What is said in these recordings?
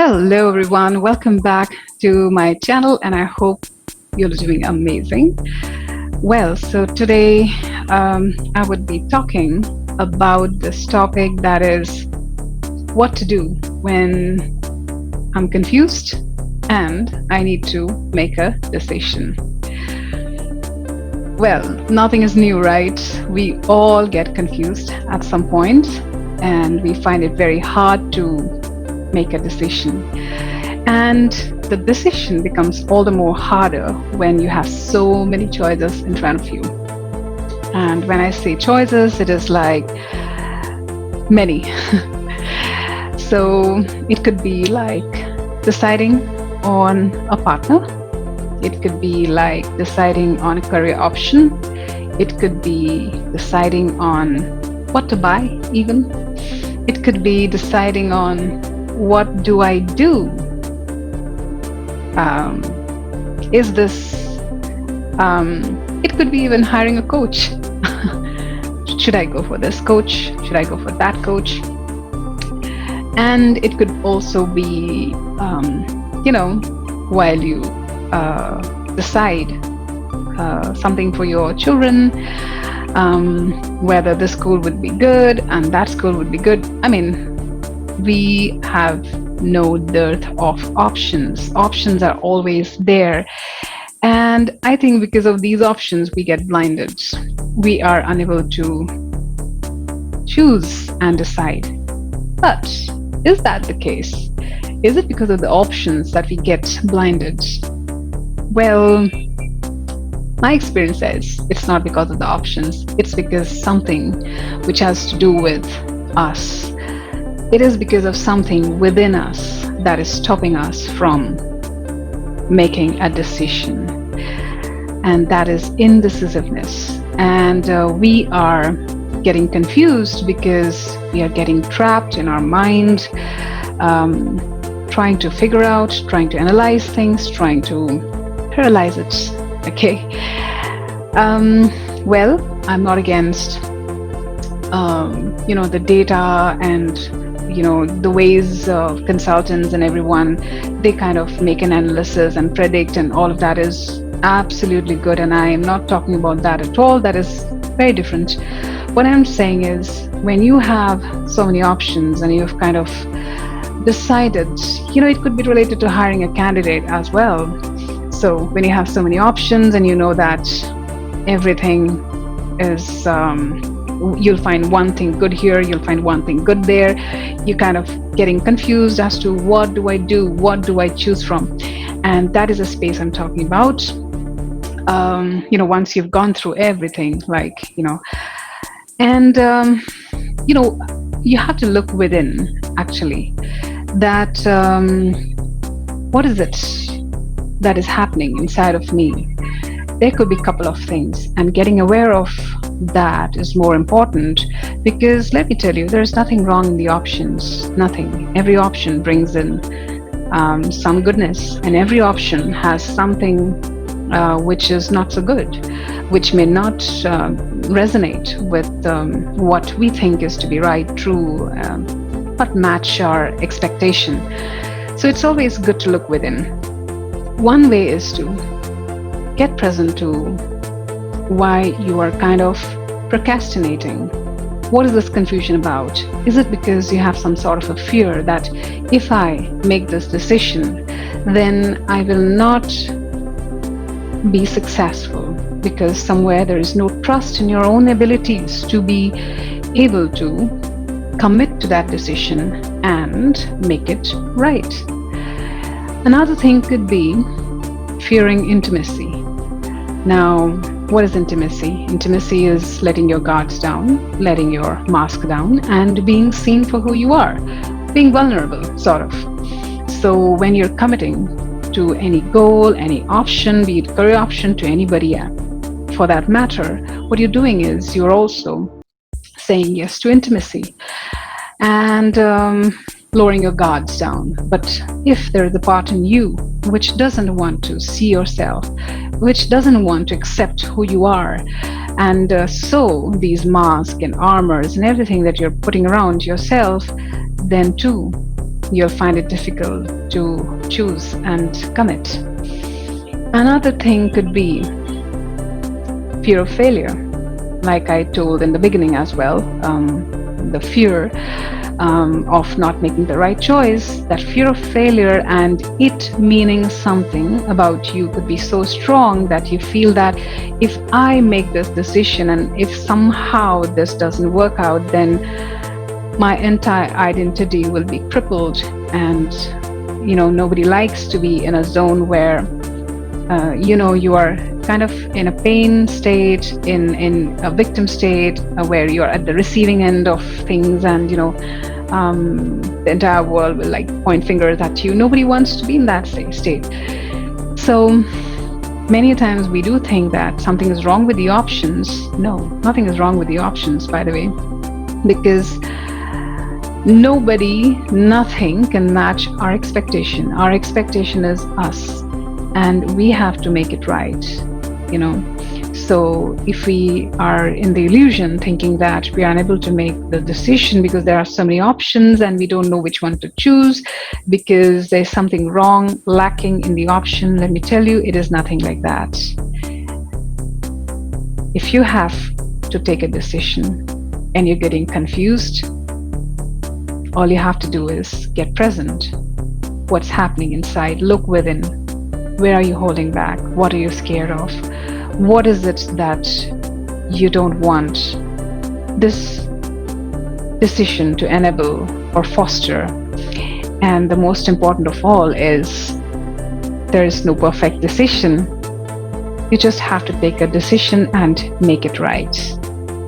Hello, everyone. Welcome back to my channel, and I hope you're doing amazing. Well, so today I would be talking about this topic that is what to do when I'm confused and I need to make a decision. Well, nothing is new, right? We all get confused at some point, and we find it very hard to make a decision. And the decision becomes all the more harder when you have so many choices in front of you. And when I say choices, it is like many. So it could be like deciding on a partner. It could be like deciding on a career option. It could be deciding on what to buy, even. It could be deciding on what do I do? Is this, it could be even hiring a coach. Should I go for this coach? Should I go for that coach? And it could also be, while you decide something for your children, whether this school would be good and that school would be good. I mean, we have no dearth of options. Options are always there. And I think because of these options, we get blinded. We are unable to choose and decide. But is that the case? Is it because of the options that we get blinded? Well, my experience says it's not because of the options. It's because something which has to do with us. It is because of something within us that is stopping us from making a decision. And that is indecisiveness. And we are getting confused because we are getting trapped in our mind, trying to figure out, trying to analyze things, trying to paralyze it. Okay. Well, I'm not against, the data and the ways of consultants and everyone, they kind of make an analysis and predict, and all of that is absolutely good, and I am not talking about that at all. That is very different. What I'm saying is, when you have so many options and you've kind of decided, it could be related to hiring a candidate as well. So when you have so many options and you know that everything is you'll find one thing good here, you'll find one thing good there, you're kind of getting confused as to what do I do, what do I choose from. And that is a space I'm talking about. Once you've gone through everything, and you have to look within, actually, that what is it that is happening inside of me. There could be a couple of things, and getting aware of that is more important, because let me tell you, there's nothing wrong in the options. Nothing. Every option brings in some goodness, and every option has something which is not so good, which may not resonate with what we think is to be right, true, but match our expectation. So it's always good to look within. One way is to get present to why you are kind of procrastinating. What is this confusion about? Is it because you have some sort of a fear that if I make this decision, then I will not be successful, because somewhere there is no trust in your own abilities to be able to commit to that decision and make it right? Another thing could be fearing intimacy. Now, what is intimacy? Intimacy is letting your guards down, letting your mask down, and being seen for who you are, being vulnerable, sort of. So when you're committing to any goal, any option, be it career option, to anybody for that matter, what you're doing is you're also saying yes to intimacy and lowering your guards down. But if there is a part in you which doesn't want to see yourself, which doesn't want to accept who you are, and so these masks and armors and everything that you're putting around yourself, then too you'll find it difficult to choose and commit. Another thing could be fear of failure. Like I told in the beginning as well, the fear of not making the right choice, that fear of failure and it meaning something about you could be so strong that you feel that if I make this decision and if somehow this doesn't work out, then my entire identity will be crippled. And nobody likes to be in a zone where you are kind of in a pain state, in a victim state, where you're at the receiving end of things, and the entire world will like point fingers at you. Nobody wants to be in that state. So many times we do think that something is wrong with the options. No, nothing is wrong with the options, by the way, because nothing can match our expectation. Our expectation is us, and we have to make it right. So if we are in the illusion thinking that we are unable to make the decision because there are so many options and we don't know which one to choose because there's something wrong, lacking in the option, let me tell you, it is nothing like that. If you have to take a decision and you're getting confused, all you have to do is get present. What's happening inside? Look within. Where are you holding back? What are you scared of? What is it that you don't want this decision to enable or foster? And the most important of all is there is no perfect decision. You just have to take a decision and make it right.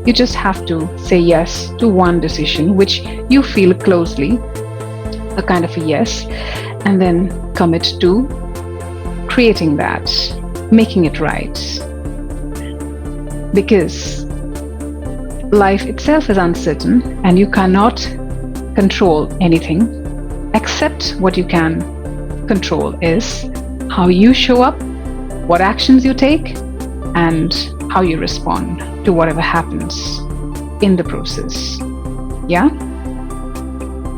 You just have to say yes to one decision which you feel closely, a kind of a yes, and then commit to creating that, making it right. Because life itself is uncertain and you cannot control anything, except what you can control is how you show up, what actions you take, and how you respond to whatever happens in the process. Yeah?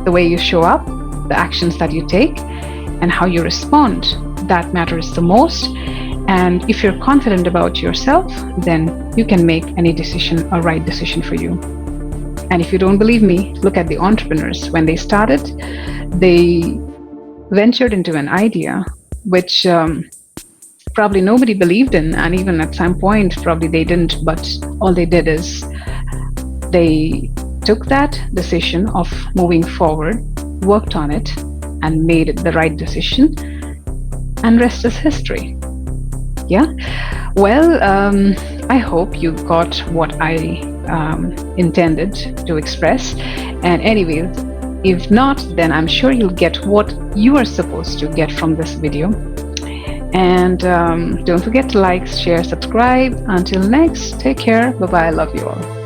The way you show up, the actions that you take, and how you respond, that matters the most. And if you're confident about yourself, then you can make any decision a right decision for you. And if you don't believe me, look at the entrepreneurs. When they started, they ventured into an idea which probably nobody believed in, and even at some point probably they didn't, but all they did is they took that decision of moving forward, worked on it, and made it the right decision, and rest is history. Yeah, well, I hope you got what I intended to express. And anyways, if not, then I'm sure you'll get what you are supposed to get from this video. And don't forget to like, share, subscribe. Until next, take care. Bye-bye. I love you all.